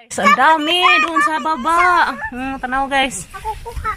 Ang dami doon sa baba. Tanaw guys.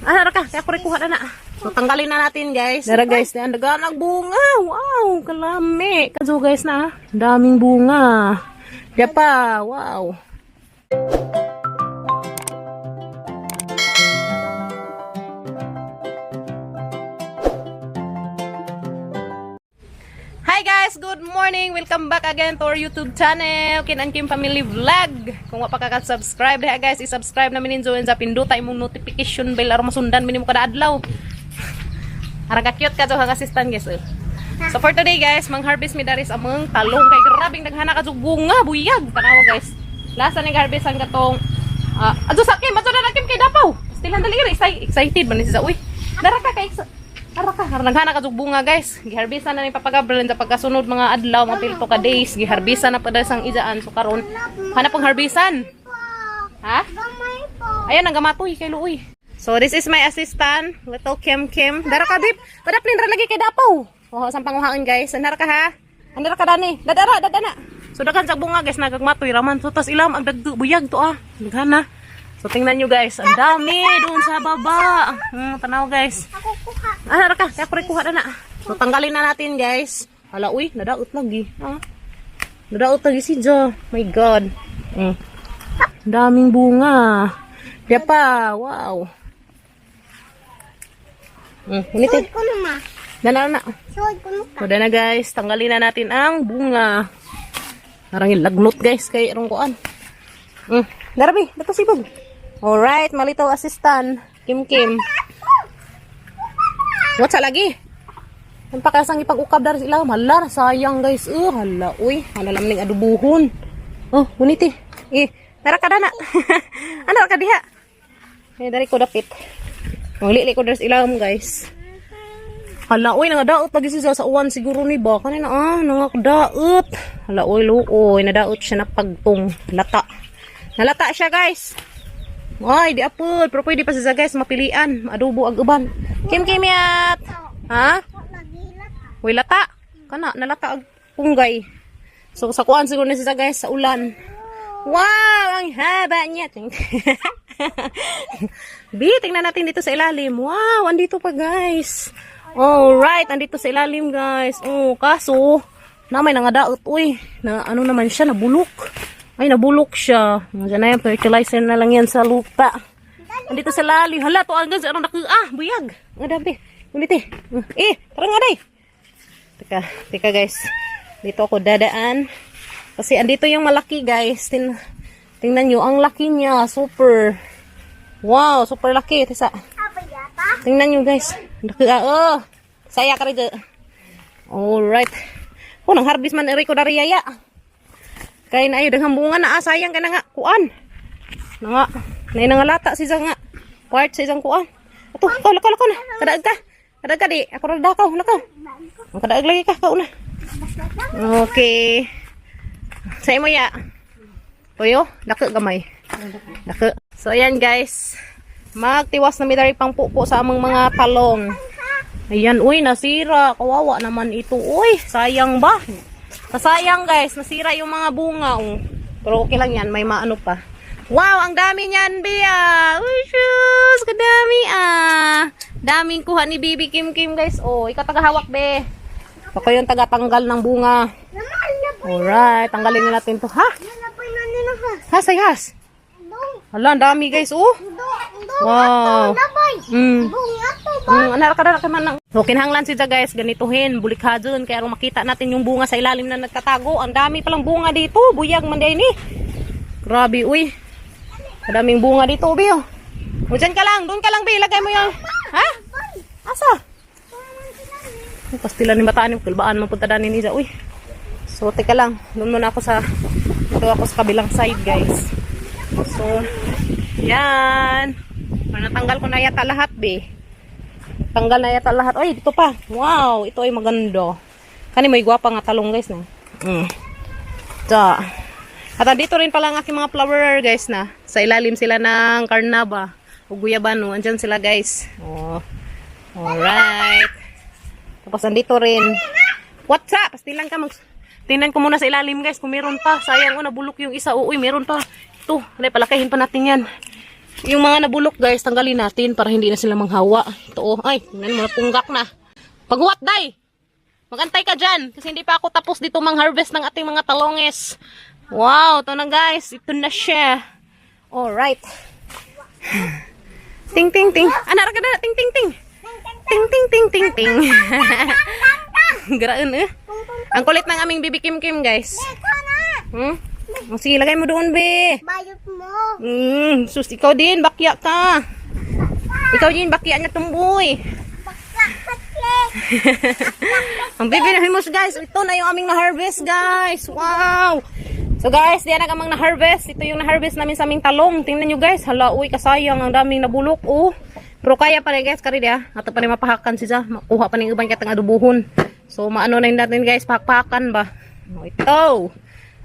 Ara ka, kaya kuha na na. So tanggalin na natin guys. Dara guys, na daganag bunga. Wow, kalami. Kaso guys na, daming bunga. Diya pa, wow. Hi guys, good morning. Welcome back again to our YouTube channel, Kin and Kim Family Vlog. Kung wa pa ka subscribe diha guys, i-subscribe na minin join sa pinduta imong notification bell aron masundan minimo kada adlaw. Ara ka cute ka jo hang assistant guys. So for today guys, mang-harvest mi diri sa among talong kay grabing daghana ka bunga, buyag tanaw guys. Lasa ni harvest ang katong adto sa Kim, adto na Kim kay Dapaw. Still handali excited man ni sa uy. Dara ka kay Ara ka, naghana ka bunga guys. Giharbisan na ni papagabrel sa pagkasunod mga adlaw, mga pilto ka days. Giharbisan na pa sang ijaan. So karon, hanap pang harbisan. Ha? Ayan, ang gamatoy kay Luoy. So this is my assistant, little Kim. Dara ka dip. Padaplin ra lagi kay Dapaw. Oh, sang panguhaan guys. Andara ka ha. Andara ka dani. Dadana. So daghan sa bunga guys, nagagmatoy raman. So tas ilam ang buyag to Naghana. So tingnan nyo guys, ang dami doon sa baba. Tanaw guys. Ara ka, kaya kuha na na. So tanggalin na natin guys. Hala, uy, nadaot lagi. Nadaot lagi si Jo. My God. Daming bunga. Diya pa, wow. Unitin. Dana na. So na guys, tanggalin na natin ang bunga. Parang lagnot guys, kay rongkoan. Darabi, dato sibog. Alright, my little assistant, Kim. What's lagi? Ang pakasang ipag-ukab dari sila. Hala, sayang guys. Hala, uy. Hala lamning adubuhon. Uniti. Tara ka na. Ano ka diha? Dari ko dapit. Lili ko dari sila guys. Hala, uy. Nangadaot lagi siya sa uwan siguro ni ba. Kanina, nangakadaot. Hala, uy, luoy. Nadaot siya na pagtong. Nalata siya guys. Ay, di apod. Pero pwede pa siya guys. Mapilian. Adobo ag uban. Kim yat. Ha? Uy, lata. Kana, nalata ag punggay. So, sa kuan siguro na siya guys. Sa ulan. Wow! Ang haba niya. Tingnan natin dito sa ilalim. Wow! Andito pa guys. Alright. Andito sa ilalim guys. Kaso, may nangadaot. Uy, ano naman siya? Nabulok. Ay, nabulok siya. Diyan na yan, fertilizer na lang yan sa lupa. Andito sa lalim. Hala, to agad. Ano buyag. Ang dami. Ngunit tara nga day. Teka guys. Dito ako dadaan. Kasi andito yung malaki guys. Tingnan nyo, ang laki niya. Super. Wow, super laki. Tingnan nyo guys. Saya ka rin. Alright. Nang harvest man rin ko dari yaya. Kaya na ayo daghang bunga na sayang ka na nga kuan. Na nangalata si nga. Part sa isang kuan. Ato, lako na. Kadaag ka di. Ako ra dakaw, nako. Kadaag lagi ka kauna. Okay. Sa imo ya. Toyo, dako gamay. Dako. So ayan guys. Magtiwas na mi dari pang pupo sa among mga talong. Ayan, uy, nasira. Kawawa naman ito. Uy, sayang ba? Sayang guys, nasira yung mga bunga. Pero okay lang yan, may maano pa. Wow, ang dami niyan, Bia. Uy, shoes, kadami Daming kuha ni Bibi Kim guys. Ikaw tagahawak, be. Ako yung tagatanggal ng bunga. Alright, tanggalin na natin to, ha? Sayas. Hala, ang dami guys, Wow. So, kinahanglan siya guys, ganituhin, bulikhadon, kaya kung makita natin yung bunga sa ilalim na nagtatago, ang dami palang bunga dito, buyag man din Grabe, uy. Madaming bunga dito, Bio. Diyan ka lang, doon ka lang, Bio, lagay mo yung, ha? Asa? Pastilan ni bataan yung kulbaan, mapunta dani niya, uy. So, teka lang, doon muna ako ito ako sa kabilang side, guys. So, yan. Natanggal ko na yata lahat, be. Tanggal na yata lahat. Ay, dito pa. Wow, ito ay maganda. Kani may gwapa nga talong, guys, na. At dito rin pala ang aking mga flower, guys, na. Sa ilalim sila ng karnaba o guyabano. Andyan sila, guys. Alright. Tapos, andito rin. What's up? Pastilan ka. Tingnan ko muna sa ilalim, guys, kung meron pa. Sayang, nabulok yung isa. Uy, meron pa. dito. Dahil palakayin pa natin yan. Yung mga nabulok guys, tanggalin natin para hindi na sila manghawa. Ito oh, ay, tingnan mo, napunggak na. Paghuwat day! Magantay ka dyan, kasi hindi pa ako tapos dito mang-harvest ng ating mga talonges. Wow, ito na guys, ito na siya. Alright. Ting ting ting. Anak ka na, ting ting ting. Ting ting ting ting ting. Garaan eh. Ang kulit ng aming bibi Kim Kim guys. Sige, lagay mo doon be. Bayot mo. Sus, ikaw din, bakya ka. Ikaw din, bakya na tumboy. Ang bibi na himos guys. Ito na yung aming na-harvest guys. Wow. So guys, diyan na kamang na-harvest. Ito yung na-harvest namin sa aming talong. Tingnan nyo guys. Hala, uy, kasayang. Ang daming nabulok. Oh. Pero kaya pa rin guys, kari dia. Ato pa rin mapahakan siya. Makuha pa rin iban katang adubuhon. So maano na yun natin guys. Pahak-pahakan ba? Ito.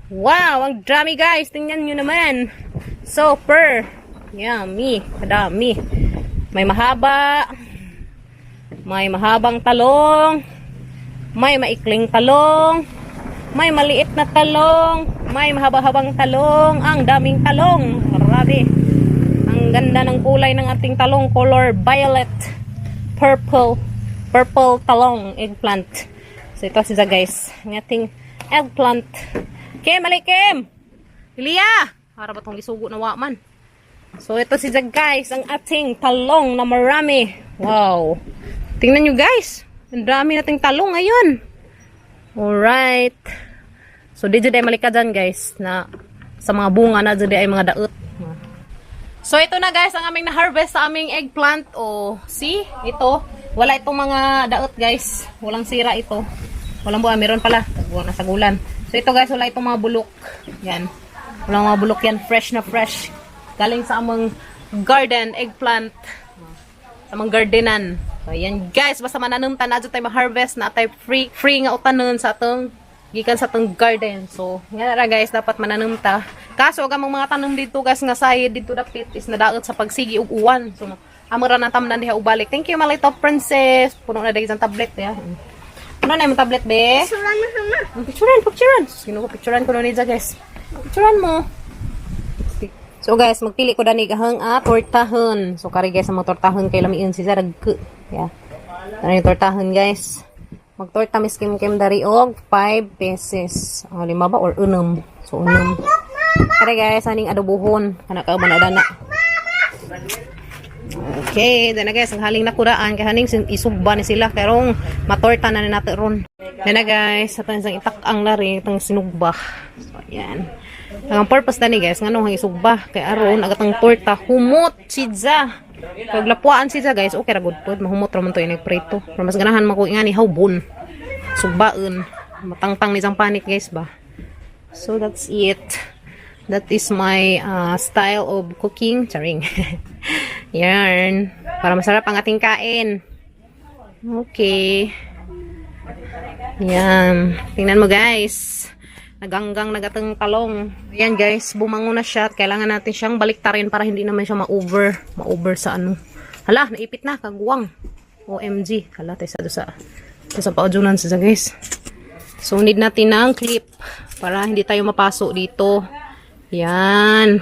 Wow, ang dami guys. Tingnan nyo naman. Super. Yummy. Kadami. May mahaba. May mahabang talong. May maikling talong. May maliit na talong. May mahaba-habang talong. Ang daming talong. Grabe. Ang ganda ng kulay ng ating talong. Color violet. Purple. Purple talong. Eggplant. So ito siya guys. Ang ating eggplant. Kim, mali Kim. Ilia. Para ba itong isugo na waman? So ito siya guys. Ang ating talong na marami. Wow. Tingnan nyo guys. Ang dami nating talong ngayon. Alright. So di dyan ay malika dyan guys. Na sa mga bunga na dyan ay mga daot. So ito na guys. Ang aming na-harvest sa aming eggplant. Oh, see? Ito. Wala itong mga daot guys. Walang sira ito. Walang buwan. Meron pala. Nasa gulan. So ito guys. Wala itong mga bulok. Yan. Walang mga bulok yan. Fresh na fresh. Galing sa among garden eggplant. Sa among gardenan. So, ayan guys, basta mananumtan na tayo ma-harvest na tayo free nga utanon sa atong gikan sa atong garden. So, yan na guys, dapat mananumta. Kaso, ang mga tanom dito guys, nga sayid dito dapit is nadaot sa pagsigi ug uwan. So, amura na tamnan diha ubalik. Thank you, my little princess. Puno na dahil isang tablet. Ya. Puno na yung tablet, be. Picturean mo sama. Picturean. Sinuko, picturean ko na nidya guys. Picturean mo. So guys, magpili ko dani gahang tortahon. So kari guys, ang mga tortahon kay lamiin si Zarag. Yeah. Ano yung tortahon guys? Magtorta mis kim dari og 5 pesos. 5 ba or 6? So 6. Kari guys, aning adobohon. Kana ka man adana. Okay, dana guys, ang haling nakuraan kay haning isugba ni sila karong matorta na nato ron. Dana guys, sa tansang itak-ang lari itong sinugba. So ayan. Ang purpose dani guys, nganong isugba kay aron agatang torta humot sidza. Pag lapuan sidza guys, okay ra gud pod, mahumot ra man to yung nagprito. Pero mas ganahan man ko ingani hawbon. Sugbaon, matangtang ni sang panik guys ba. So that's it. That is my style of cooking, charing. Yan, para masarap ang ating kain. Okay. Yan, tingnan mo guys. Naganggang nagatang talong. Ayan guys, bumango na siya. Kailangan natin siyang baliktarin para hindi naman siya ma-over. Ma-over sa ano. Hala, naipit na. Kagwang. OMG. Hala, tayo sa paujunan sa guys. So, need natin ng clip para hindi tayo mapasok dito. Yan.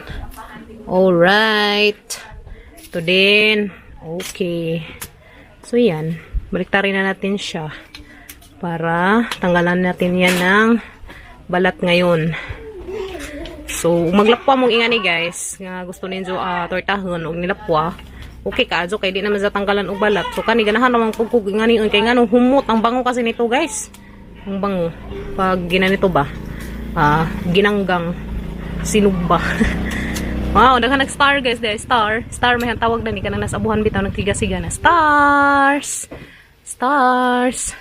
Alright. Ito din. Okay. So, yan. Baliktarin na natin siya para tanggalan natin yan ng balat ngayon. So, maglapwa mong ingani guys. Nga gusto ninyo tortahon o nilapwa. Okay ka, kay di naman zatanggalan og balat. So, kani ganahan naman kugkug ingani kay ngano humot ang bango kasi nito guys. Ang bango. Pag ginanito ba? Ginanggang sinugba. Wow, daghan nag-star guys. There, star. Star may tawag na ni kanang nasa abuhan bitaw nagtiga-siga na. Stars. Stars.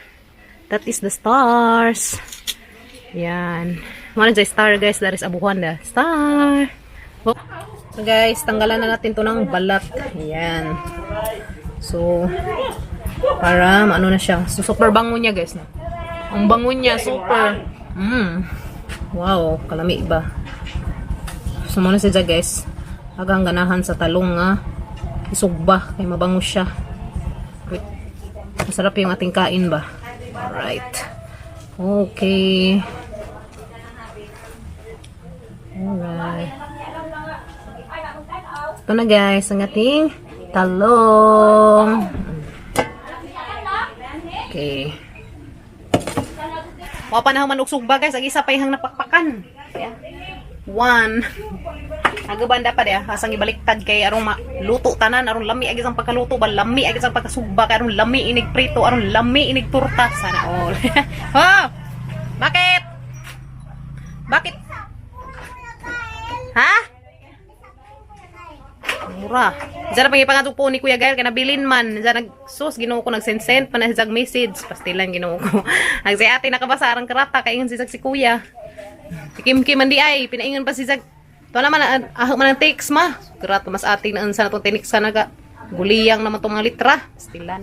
That is the stars. Yan. Mana dyan star guys. That is abuhan na. Star. Oh. So guys, tanggalan na natin to ng balat. Yan. So, para maano na siya. So, super bango niya guys. No? Ang bango niya, super. Wow, kalami ba? So, muna siya guys. Agang ganahan sa talong nga. Isugba. Kaya mabango siya. Wait. Masarap yung ating kain ba? Alright. Okay. Alright. ito na guys, ang ating talong. Okay. Mga panahon manugsog ba guys, ang isa pa ihang napakpakan. Kaya, 1. Agabanda pa dia, asang ibaliktad kay arong luto tanan, arong lami agis ang pagkaluto ba, lami agis ang pagkasugba, kay arong lami inig prito, arong lami inig turta, sana all. Ha? Bakit? Bakit? Ha? Mura. Diyan na pangipangatog po ni Kuya Gael, kaya nabilin man. Diyan nagsus, ginoo ko nag-send pa na si message. Pastilan ginoo ko. Ang si ate nakabasa arang karata, kaingon si Kuya. Si Kim man di ay, pinaingon pa si Zag. Ito naman, ahok man ang text ma. Karata mas ate na sa natong tinik sa naga. Guliyang naman itong mga litra. Pastilan.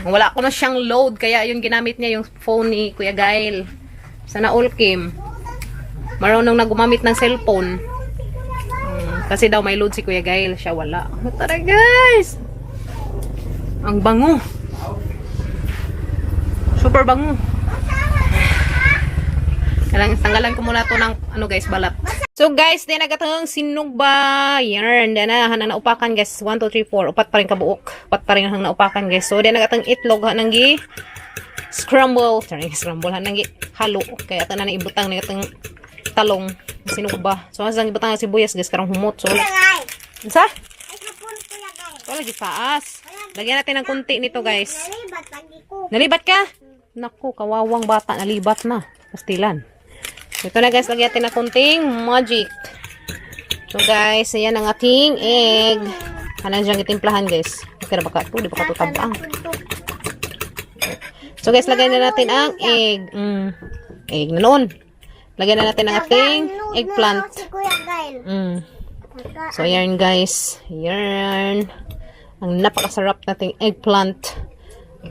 Wala ko na siyang load, kaya yung ginamit niya yung phone ni Kuya Gael. Sana all Kim. Marunong na gumamit ng cellphone. Kasi daw may load si Kuya Gael, siya wala. Tara guys! Ang bango. Super bango. Tanggalan ko muna to ng ano guys, balat. So guys, di nagatang sinugba. Yarn, di na hanang naupakan guys. 1, 2, 3, 4. Upat pa rin kabuok. Upat pa rin hanang naupakan guys. So di nagatang itlog hanang gi scramble. Sorry, scramble hanang gi halo. Kaya ito na naibutang nagatang talong. Sinugba. So asang ibutang sibuyas guys, karang humot. So sa? So lagi paas. Lagyan natin ng kunti nito guys. Nalibat ka? Naku, kawawang bata, nalibat na. Pastilan. Ito na guys, lagyan natin ng kunting magic. So guys, ayan ang ating egg. Hanan siyang itimplahan guys. Kaya baka ito, di baka ito tabang. So guys, lagyan na natin ang egg. Egg na noon. Lagyan na natin ang ating eggplant. So ayan guys. Ayan. Ang napakasarap nating eggplant.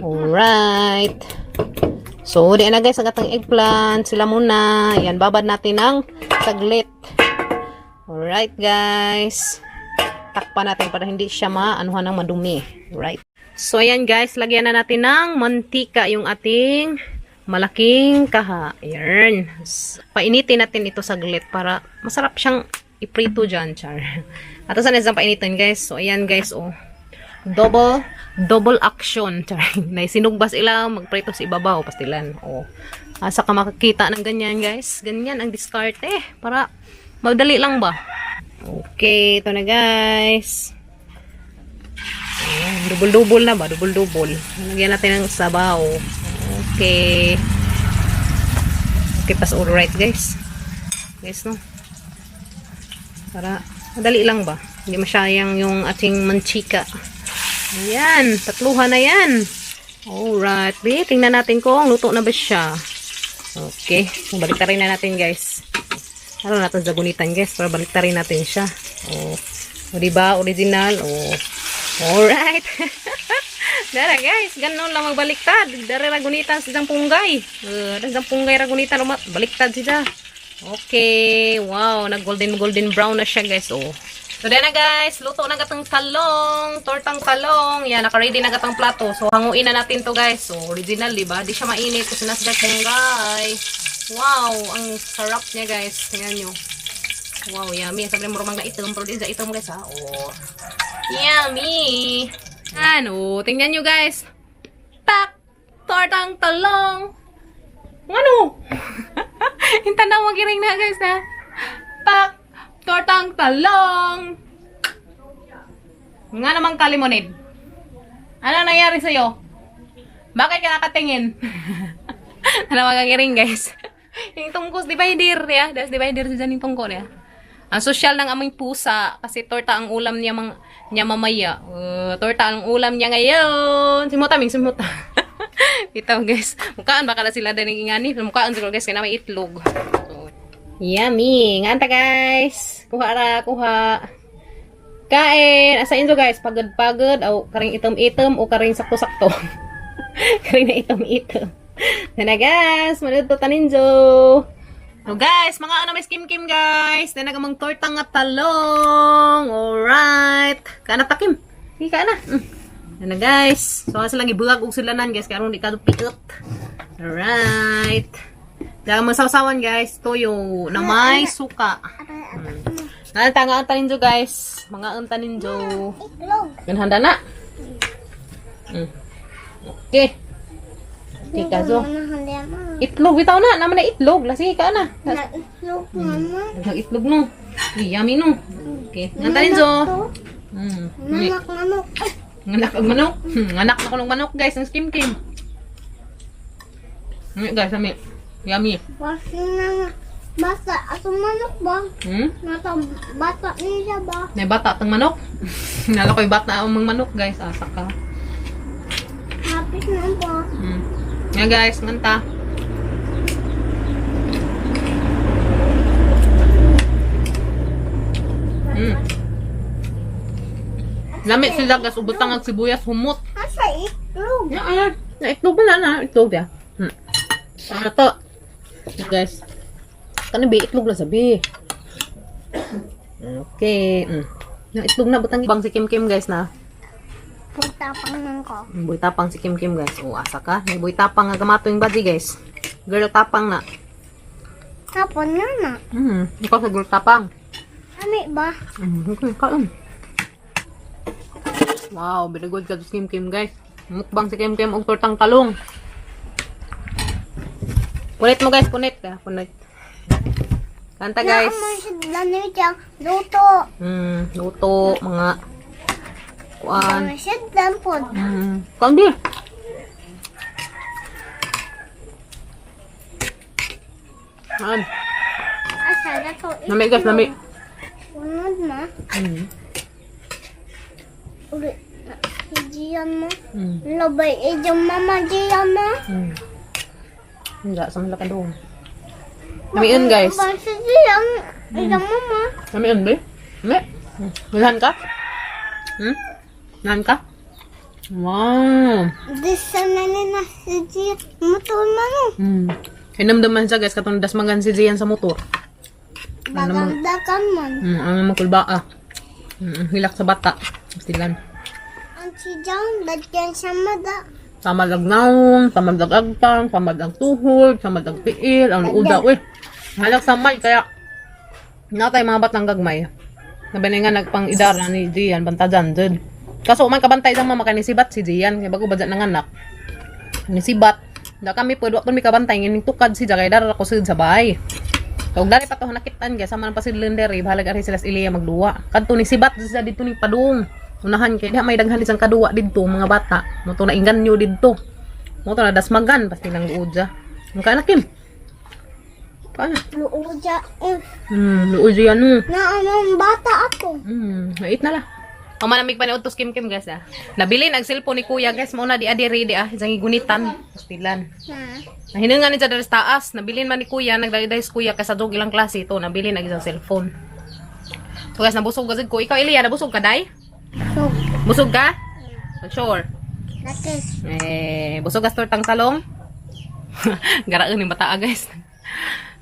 Alright. So, di na guys, ang ating eggplant. Sila muna. Ayan, babad natin ng saglit. Alright, guys. Takpan natin para hindi siya maanuhan ng madumi. Right. So, ayan guys, lagyan na natin ng mantika yung ating malaking kaha. Ayan. Painitin natin ito saglit para masarap siyang iprito dyan, char. At saan isang painitin guys. So, ayan guys, oh. Double action. Naisinugba sila, magprito sa ibabaw, pastilan. Oh. Asa ka makakita ng ganyan, guys. Ganyan ang diskarte. Para magdali lang ba? Okay, ito na, guys. Double-double na ba? Double-double. Lagyan natin ng sabaw. Okay. Okay, pas alright, guys. Guys, no? Para madali lang ba? Hindi masyayang yung ating manchika. Ayan, tatluhan na yan. Alright, tingnan natin kung luto na ba siya. Okay, baliktarin na natin guys. Ano natin sa gunitan guys, para baliktarin natin siya. Oh, o diba, original. Oh, alright. Dara guys, ganun lang magbaliktad. Dara ragunitan sa isang punggay. Isang punggay ragunitan, baliktad siya. Okay, wow, nag golden brown na siya guys. Oh. So, then na guys, luto na gatang talong, tortang talong. Yan, naka-ready na gatang plato. So, hanguin na natin to guys. So, original, diba? Di siya mainit kasi nasa punggay. Wow, ang sarap niya guys. Tingnan nyo. Wow, yummy. Sabi mo rumang na itom, pero din sa itom guys ha. Oh, yummy. Ano, tingnan nyo guys. Pak! Tortang talong. Ano? Hinta na magiring na guys ha. Pak! Tortang talong. Nga namang kalimonid. Ano nangyari sa'yo? Bakit ka nakatingin? Ano magagiring guys? Yung tungkos divider ya. Das divider sa dyan yung tungkol ya. Ang social ng aming pusa. Kasi torta ang ulam niya, niya mamaya. Torta ang ulam niya ngayon. Simuta ming simuta. Ito guys. Mukhaan baka na sila din ingani. Mukhaan sila guys. Kaya may itlog. Yummy! Nganta guys! Kuha ra, kuha. Kain! Asain to guys? Pagod-pagod o karing itom-itom o karing sakto-sakto. Karing na itom-itom. Yan na guys! Maluto taninjo! So guys, mga ano may skim-kim guys! Yan na gamang torta nga talong! Alright! Kana takim! Hindi ka na! Yan na guys! So asa lang ibulag og sulanan guys kaya di ka piot. Alright! Dahil masasawan guys, toyo na may suka. Nga anta ninyo guys. Mga anta ninyo. Ganhanda na. Okay. Okay ka so. Itlog bitaw na. Naman na itlog. Lasi ka na. Itlog, mama. Itlog no. Yummy no. Okay. Anta ninyo. Manok. Nganak ang manok. Nganak na ko ng manok guys. Ang skim kim. Guys, yummy. Bata, ato manok ba? Nata bata niya ba? May bata tang manok. Nala ko'y bata ang mga manok guys. Asa ka. Hapit na ba? Nga guys, nganta. Lamit sila guys. Ubutang ang sibuyas humot. Asa itlog? Itlog ba na? Itlog ya. Ano to? Guys. Kanang itlog lang sabi. Okay. Yung itlog na butang ibang si Kim Kim guys na. Buy tapang nang ko. Buy tapang si Kim Kim guys. O asa ka? May buy tapang nga gamato yung body guys. Girl tapang na. Tapon nga na. Ikaw sa girl tapang. Ami ba? Okay, kaon. Wow, very good ka si Kim Kim guys. Mukbang si Kim Kim og tortang talong. Punit mo guys, punit. Punit. Kanta guys. Dami siya. Luto. Luto, mga kuan. Dami siya dampod. Kuan di. Kuan. Asa na to? Nami guys, nami. Unod na. Uli. Jiyan mo. Labay yung mama jiyan mo. Hindi, sa malaki doon. Namiin guys. Basta jiyan. Iyang mama. Namiin ba? Nami. Wilhan ka? Wilhan ka? Wow. Disa na nila si jiyan. Motor man o. Hinamdaman siya guys, katong dasmagan si Zian sa motor. Dagan man. Ang makulbaa. Hilak sa bata. Stilan. Ang si John, dadyan siya mada. Samad ang naong, samad ang agtang, samad ang tuhod, samad ang piil, ang uda. Uy, halak samay, kaya natay mga batang gagmay. Nabini nga nagpang idara ni Zian, bantajan dyan. Kaso man kabantay lang mama kanisibat si Zian, kaya bago ba dyan ng anak. Nisibat. Da kami pwede wakon mi kabantay, ngining tukad si Jagay dara ko sa bahay. Kung dari pa to nakitaan kaya sama pa si Lenderi, bahalag ari sila Ilia magduwa. Kadto ni sibat sa dito ni padung. Unahan kay diha may daghan isang kaduwa didto mga bata. Mo to na inganyo didto. Mo to na dasmagan pasti lang luudja. Mukha nakin. Paano? Luudya. Luudja ano. Na anong bata ako. Nait na la. O manamig pa ni utos Kim Kim guys Nabili nag cellphone ni kuya guys mo na di adiri di isang gunitan. Pastilan. Nahinungan ni sa daras taas. Nabilin man ni kuya, nagdagday si kuya kasi dog ilang klase ito. Nabilin nag isang cellphone. So guys, nabusog gazid ko. Ikaw Elia, nabusog ka day? Busog ka? Sure. Busog ka tortang talong? Garaan ni bata guys.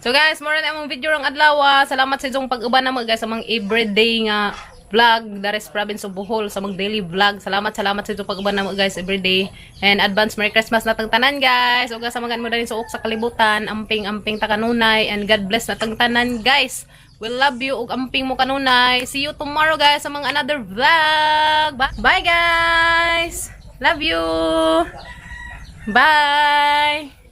So guys, more na among video rang adlaw. Salamat sa inyong pag-uban na mga guys sa mga everyday nga vlog Dares Province of Bohol sa mga daily vlog. Salamat sa inyong pag-uban na mga guys everyday. And advance Merry Christmas na tanan guys. Ug sa mga mo dali suok sa kalibutan, amping ta kanunay and God bless na tanan guys. We love you ug amping mo kanunay. See you tomorrow guys sa mga another vlog. Bye guys. Love you. Bye.